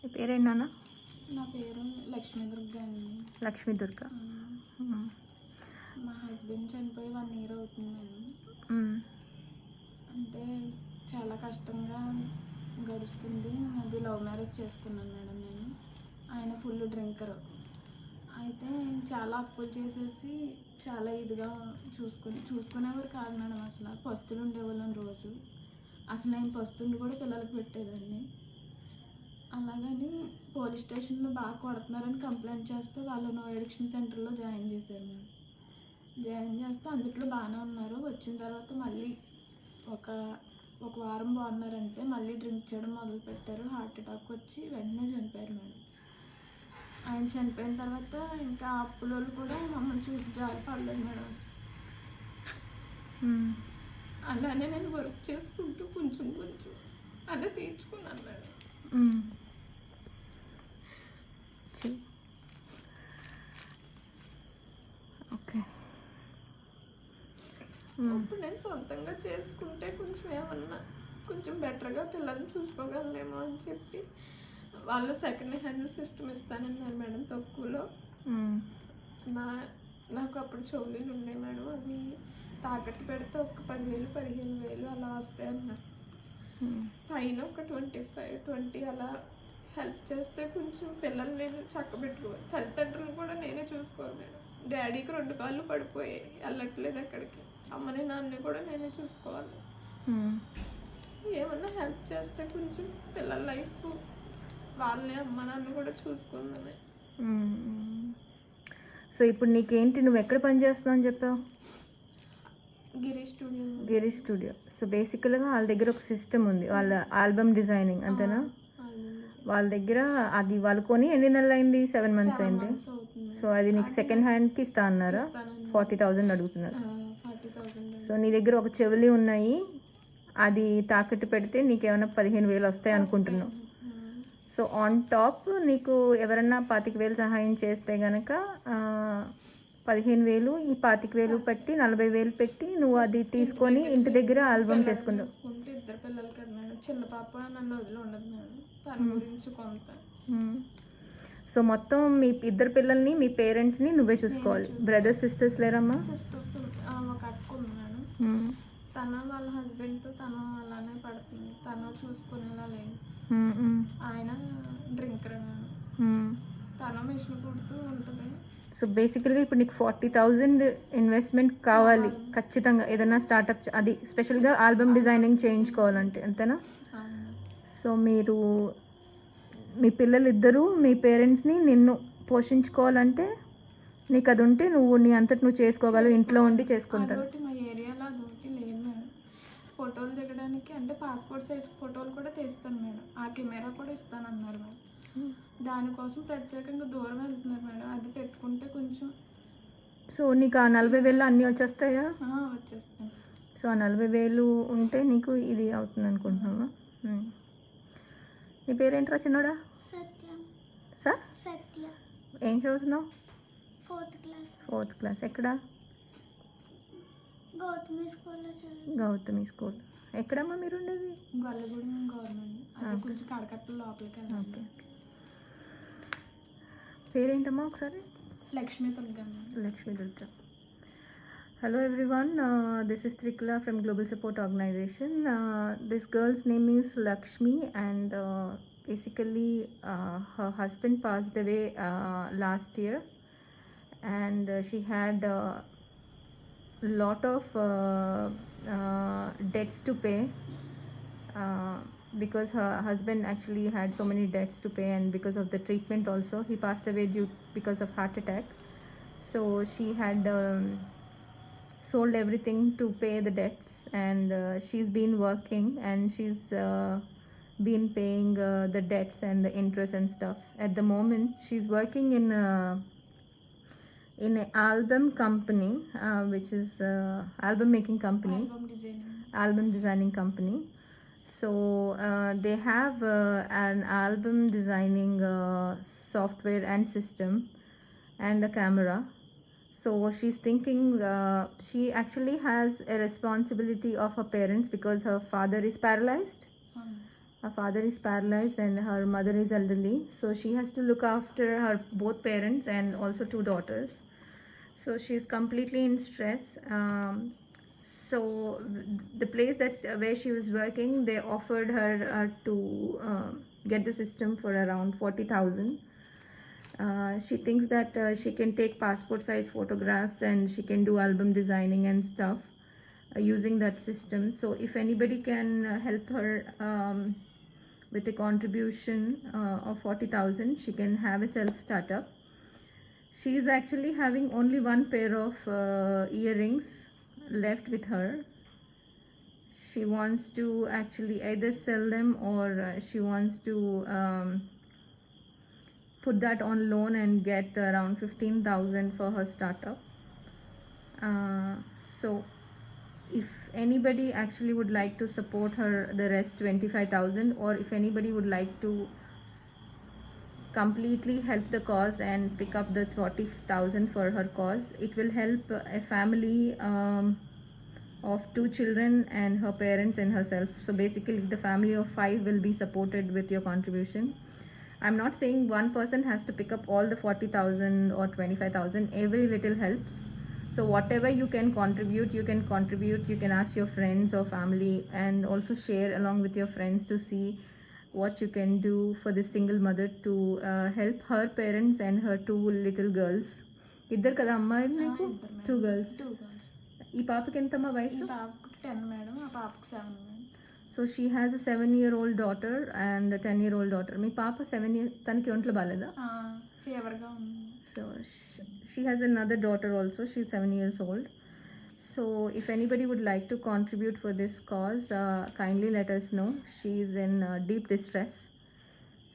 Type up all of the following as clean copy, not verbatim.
మీ పేరేంటి నాన్న? నా పేరు లక్ష్మీదుర్గ అండి. లక్ష్మీదుర్గ. మా హస్బెండ్ చనిపోయి 1 year అవుతుంది మేడం. అంటే చాలా కష్టంగా గడుస్తుంది. అది లవ్ మ్యారేజ్ చేసుకున్నాను మేడం నేను. ఆయన ఫుల్ డ్రింకర్. అయితే చాలా అప్పులు చేసేసి చాలా ఇదిగా చూసుకునేవారు కాదు మేడం. అసలు పస్తులు ఉండేవాళ్ళని రోజు. అసలు నేను పస్తుండి కూడా పిల్లలకు పెట్టేదాన్ని. అలాగని పోలీస్ స్టేషన్లో బాగా కొడుతున్నారని కంప్లైంట్ చేస్తే వాళ్ళు నో ఎడిక్షన్ సెంటర్లో జాయిన్ చేశారు మేడం. జాయిన్ చేస్తే అందుట్లో బాగానే ఉన్నారు. వచ్చిన తర్వాత మళ్ళీ ఒక వారం బాగున్నారంటే మళ్ళీ డ్రింక్ చేయడం మొదలుపెట్టారు. హార్ట్ అటాక్ వచ్చి వెంటనే చనిపోయారు మేడం. ఆయన చనిపోయిన తర్వాత ఇంకా అప్పులోళ్ళు కూడా మమ్మల్ని చూసి జారి పడలేదు మేడం. అలానే నేను వర్క్ చేసుకుంటూ కొంచెం అలా తీర్చుకున్నాను మేడం. ఓకే. ఇప్పుడు నేను సొంతంగా చేసుకుంటే కొంచెం బెటర్గా పిల్లల్ని చూసుకోగలనేమో అని చెప్పి వాళ్ళు సెకండ్ హ్యాండ్ సిస్టమ్ ఇస్తానన్నారు మేడం తక్కువలో. నాకు అప్పుడు చెవులీలు ఉన్నాయి మేడం. అవి తాకట్టు పెడితే ఒక 10,000 15,000 అలా వస్తాయి అన్నారు. పైన ఒక 25-20 అలా హెల్ప్ చేస్తే కొంచెం పిల్లల్ని నేను చక్కబెట్టుకోవాలి. తల్లిదండ్రులను కూడా నేనే చూసుకోవాలి మేడం. డాడీకి 2 కాళ్ళు పడిపోయాయి, వెళ్ళట్లేదు ఎక్కడికి. అమ్మని నాన్నని కూడా నేనే చూసుకోవాలి. ఏమన్నా హెల్ప్ చేస్తే కొంచెం పిల్లల లైఫ్ వాళ్ళని అమ్మ నాన్న కూడా చూసుకుందామే. సో ఇప్పుడు నీకేంటి, నువ్వు ఎక్కడ పని చేస్తున్నావు అని చెప్పావు? గిరి స్టూడియో. సో బేసికల్గా వాళ్ళ దగ్గర ఒక సిస్టమ్ ఉంది, వాళ్ళ ఆల్బమ్ డిజైనింగ్ అంతేనా? వాళ్ళ దగ్గర అది వాళ్ళు కొని ఎన్ని నెలలు అయింది? 7 months అయింది. సో అది నీకు సెకండ్ హ్యాండ్కి ఇస్తా అన్నారా? 40,000 అడుగుతున్నారు. సో నీ దగ్గర ఒక చెవులి ఉన్నాయి, అది తాకట్టు పెడితే నీకు ఏమైనా 15,000 వస్తాయి అనుకుంటున్నావు. సో ఆన్ టాప్ నీకు ఎవరన్నా 25,000 సహాయం చేస్తే కనుక 15,000 ఈ 25,000 పెట్టి 40,000 పెట్టి నువ్వు అది తీసుకొని ఇంటి దగ్గర ఆల్బమ్ చేసుకుంటావు. 2 పిల్లలు కదా మేడం. చిన్న పాప నన్ను వదిలి ఉండదు మేడం. తన గురించి కొంత. సో మొత్తం మీ 2 పిల్లల్ని మీ పేరెంట్స్ని నువ్వే చూసుకోవాలి. బ్రదర్స్ సిస్టర్స్ లేరమ్మా? సిస్టర్స్ ఒక అక్క ఉంది మేడం. తన వాళ్ళ హస్బెండ్తో తను అలానే పడుతుంది. తను చూసుకునేలా లేదు. ఆయన డ్రింకర్ మేడం. తను మిషన్ కుడుతూ ఉంటుంది. సో బేసికల్గా ఇప్పుడు నీకు 40,000 ఇన్వెస్ట్మెంట్ కావాలి ఖచ్చితంగా, ఏదైనా స్టార్టప్, అది స్పెషల్గా ఆల్బమ్ డిజైనింగ్ చేయించుకోవాలంటే, అంతేనా? సో మీరు మీ పిల్లలిద్దరూ మీ పేరెంట్స్ని నిన్ను పోషించుకోవాలంటే నీకు అది ఉంటే నువ్వు నీ అంతటి నువ్వు చేసుకోగలవు, ఇంట్లో ఉండి చేసుకుంటావు. మా ఏరియాలో అదొకటి లేదు మేడం. ఫోటోలు దిగడానికి అంటే పాస్పోర్ట్ సైజ్ ఫోటోలు కూడా తీస్తాను మేడం. ఆ కెమెరా కూడా ఇస్తానన్నారు మేడం. దానికోసం ప్రత్యేకంగా దూరం వెళ్తున్నారు మేడం. అది పెట్టుకుంటే కొంచెం. సో నీకు ఆ 40,000 అన్నీ వచ్చేస్తాయా? వచ్చేస్తాయి. సో ఆ 40,000 ఉంటే నీకు ఇది అవుతుంది అనుకుంటున్నావా? నీ పేరేంట్రా చిన్నోడా? సార్ సత్య. ఏం చదువుతున్నావు? 4th class. ఎక్కడ? గౌతమి స్కూల్. ఎక్కడమ్మా మీరు ఉండేది? గొల్లగూడెం గవర్నమెంట్. అది కొంచెం కడకట్ట లోపలికి వెళ్ళాలి. ఓకే. పేరేంటమ్మా ఒకసారి? Lakshmi Durga. Hello everyone, this is Trikula from Global Support Organization. This girl's name is Lakshmi, and basically her husband passed away last year, and she had lot of debts to pay, because her husband actually had so many debts to pay, and because of the treatment also he passed away because of heart attack. So she had sold everything to pay the debts, and she's been working, and she's been paying the debts and the interest and stuff. At the moment she's working in an album company, which is album making company, album designing company. So they have an album designing software and system and a camera. So she's thinking she actually has a responsibility of her parents because her father is paralyzed. Her father is paralyzed and her mother is elderly, so she has to look after her both parents and also two daughters. So she is completely in stress. So the place that where she was working, they offered her to get the system for around 40,000. She thinks that she can take passport size photographs and she can do album designing and stuff using that system. So if anybody can help her with a contribution of 40,000, she can have a self startup. She is actually having only one pair of earrings left with her. She wants to actually either sell them or she wants to put that on loan and get around 15,000 for her startup. So if anybody actually would like to support her, the rest 25,000, or if anybody would like to completely help the cause and pick up the 40,000 for her cause, it will help a family of 2 children and her parents and herself. So basically the family of 5 will be supported with your contribution. I'm not saying one person has to pick up all the 40,000 or 25,000. Every little helps. So whatever you can contribute, you can contribute. You can ask your friends or family and also share along with your friends to see what you can do for this single mother to help her parents and her 2 little girls. ఇద్దరు కదా అమ్మాయిలు నీకు? 2 girls. 2 girls. ఈ పాపకి ఎంతమ్మా ఈ వయసు? పాపకు 10 మేడం, ఆ పాపకు 7 madam. So she has a 7-year-old daughter and a 10-year-old daughter. మీ పాప 7 years, తనకి ఒంట్లో బాగాలేదా? ఫీవర్గా ఉంది. So she has another daughter also. She's 7 years old. So if anybody would like to contribute for this cause, kindly let us know. She is in deep distress.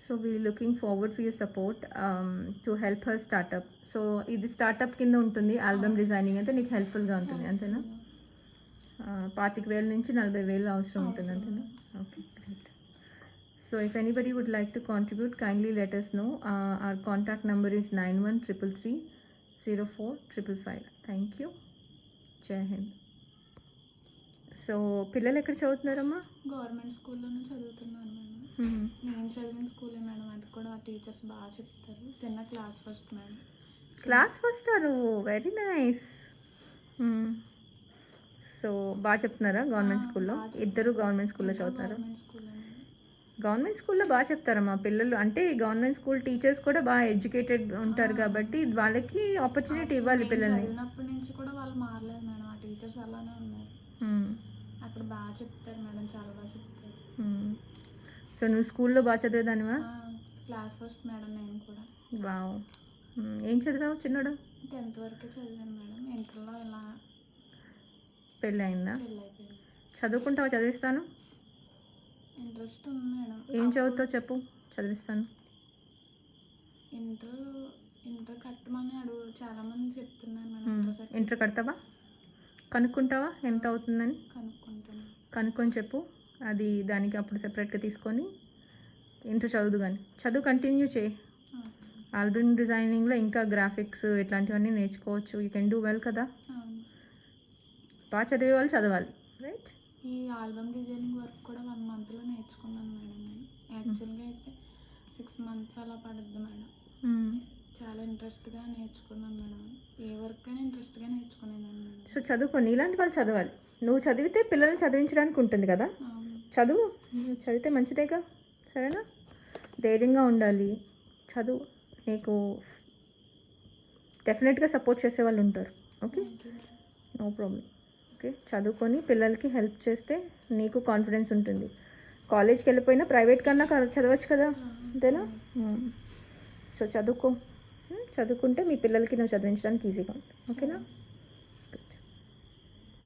So we're looking forward for your support to help her startup. So ఇది startup కింద ఉంటుంది. Album designing అంటే నీకు హెల్ప్ఫుల్గా ఉంటుంది అంతేనా? 25,000 నుంచి 40,000 అవసరం ఉంటుంది అంతేనా? Okay, great. So if anybody would like to contribute, kindly let us know. Our contact number is 9133304555. Thank you. జై హింద్. సో పిల్లలు ఎక్కడ చదువుతున్నారమ్మా? గవర్నమెంట్ స్కూల్లోనే చదువుతున్నాను మేడం. నేను చదివిన స్కూలే మేడం. అది కూడా టీచర్స్ బాగా చెప్తారు. చిన్న class first madam. Class first నువ్వు? Very nice. సో బాగా చెప్తున్నారా గవర్నమెంట్ స్కూల్లో? ఇద్దరు గవర్నమెంట్ స్కూల్లో చదువుతారు? గవర్నమెంట్ స్కూల్లో మేడం. గవర్నమెంట్ స్కూల్లో బాగా చెప్తారమ్మా పిల్లలు. అంటే గవర్నమెంట్ స్కూల్ టీచర్స్ కూడా బాగా ఎడ్యుకేటెడ్ ఉంటారు కాబట్టి వాళ్ళకి ఆపర్చునిటీ ఇవ్వాలి పిల్లల్ని. చదివినప్పటి నుంచి కూడా వాళ్ళు మారలేదు మేడం. ఆ టీచర్స్ అలానే ఉన్నారు. అక్కడ బాగా చెప్తారు మేడం, చాలా బాగా చెప్తారు. సో నువ్వు స్కూల్లో బాగా చదివేదానివా? క్లాస్ ఫస్ట్ మేడం నేను కూడా. వావ్. ఏం చదివావు చిన్నోడు? 10th వరకే చదివాను మేడం. ఇంటర్లో ఇలా పెళ్ళి అయిందా? పెళ్ళి అయిపోయింది. చదువుకుంటావా? చదివిస్తాను. ఇంట్రెస్ట్ ఉంది మేడం. ఏం చదువుతావు చెప్పు, చదివిస్తాను. ఇంటర్ కట్టమని చాలా మంది చెప్తున్నారు మేడం. ఇంటర్ కడతావా? కనుక్కుంటావా ఎంత అవుతుందని? కనుక్కుంటాను. కనుక్కొని చెప్పు. అది దానికి అప్పుడు సెపరేట్గా తీసుకొని ఇంటర్ చదువు. కానీ చదువు కంటిన్యూ చేయి. ఆల్బమ్ డిజైనింగ్లో ఇంకా గ్రాఫిక్స్ ఇట్లాంటివన్నీ నేర్చుకోవచ్చు. యూ కెన్ డూ వెల్ కదా. బాగా చదివే వాళ్ళు చదవాలి, రైట్? ఈ ఆల్బమ్ డిజైనింగ్ వర్క్ కూడా 1 monthలో నేర్చుకున్నాను మేడం. నేను యాక్చువల్గా అయితే 6 months అలా పడుద్ది మేడం. చాలా ఇంట్రెస్ట్గా నేర్చుకున్నాను మేడం. ఏ వర్క్ అయినా ఇంట్రెస్ట్గా నేర్చుకునేదాన్ని మేడం. సో చదువుకొని ఇలాంటి వాళ్ళు చదవాలి. నువ్వు చదివితే పిల్లల్ని చదివించడానికి ఉంటుంది కదా. చదువు, చదివితే మంచిదేగా. సరేనా? ధైర్యంగా ఉండాలి. చదువు. నీకు డెఫినెట్గా సపోర్ట్ చేసే వాళ్ళు ఉంటారు. Okay, no problem. ఓకే, చదువుకొని పిల్లలకి హెల్ప్ చేస్తే నీకు కాన్ఫిడెన్స్ ఉంటుంది. కాలేజ్కి వెళ్ళిపోయినా ప్రైవేట్ కన్నా చదవచ్చు కదా, అంతేనా? సో చదువుకో. చదువుకుంటే మీ పిల్లలకి నువ్వు చదివించడానికి ఈజీగా ఉంటుంది. ఓకేనా?